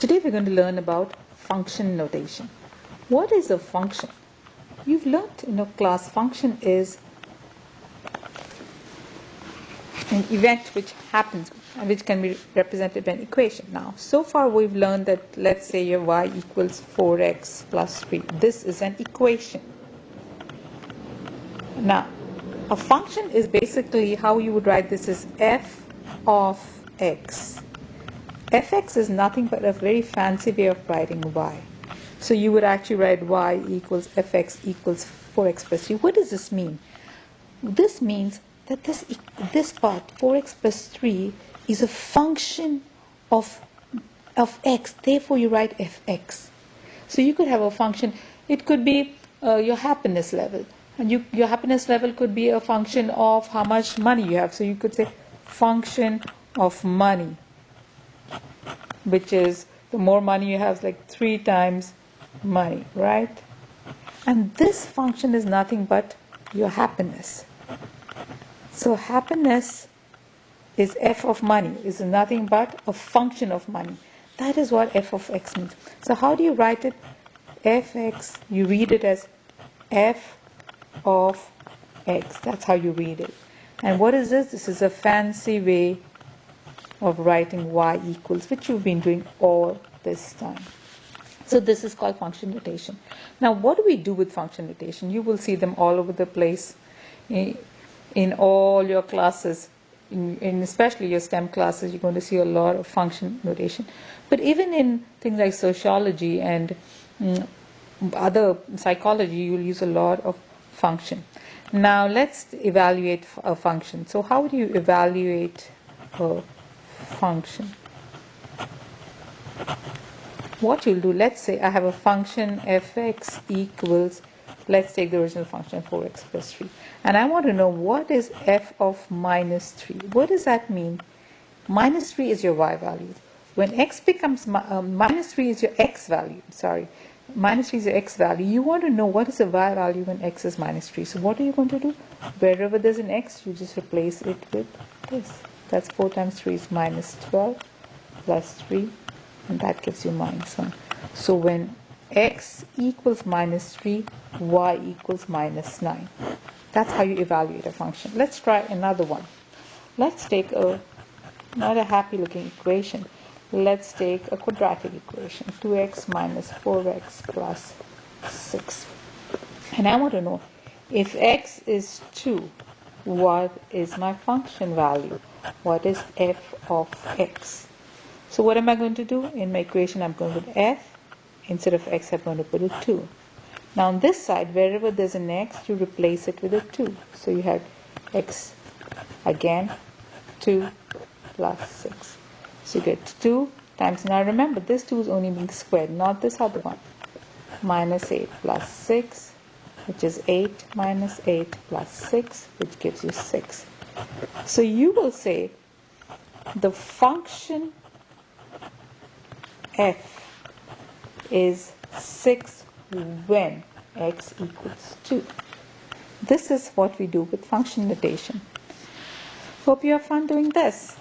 Today we're going to learn about function notation. What is a function? You've learned in a class function is an event which happens and which can be represented by an equation. Now, so far we've learned that, let's say your y equals 4x plus 3. This is an equation. Now, a function is basically how you would write this is f of x. Fx is nothing but a very fancy way of writing y. So you would actually write y equals fx equals 4x plus 3. What does this mean? This means that this part, 4x plus 3, is a function of x. Therefore, you write fx. So you could have a function. It could be your happiness level. And your happiness level could be a function of how much money you have. So you could say function of money, which is the more money you have, like 3 times money, right? And this function is nothing but your happiness. So happiness is f of money, is nothing but a function of money. That is what f of x means. So how do you write it? Fx, you read it as f of x. That's how you read it. And what is this? This is a fancy way of writing y equals, which you've been doing all this time. So this is called function notation. Now, what do we do with function notation? You will see them all over the place in all your classes, in especially your STEM classes. You're going to see a lot of function notation. But even in things like sociology and other psychology, you'll use a lot of function. Now, let's evaluate a function. So how do you evaluate a function? What you'll do, let's say I have a function fx equals, let's take the original function 4x plus 3, and I want to know what is f of minus 3. What does that mean? Minus 3 is your y value. When x becomes minus 3 is your x value, minus 3 is your x value, you want to know what is the y value when x is minus 3. So what are you going to do? Wherever there's an x, you just replace it with this. That's 4 times 3 is minus 12 plus 3, and that gives you minus 1. So when x equals minus 3, y equals minus 9. That's how you evaluate a function. Let's try another one. Let's take not a happy looking equation. Let's take a quadratic equation, 2x minus 4x plus 6. And I want to know, if x is 2, what is my function value? What is f of x? So what am I going to do? In my equation, I'm going to put f. Instead of x, I'm going to put a 2. Now on this side, wherever there's an x, you replace it with a 2. So you have x again, 2 plus 6. So you get 2 times, now remember, this 2 is only being squared, not this other one. Minus 8 plus 6, which is 8 minus 8 plus 6, which gives you 6. So you will say the function f is 6 when x equals 2. This is what we do with function notation. Hope you have fun doing this.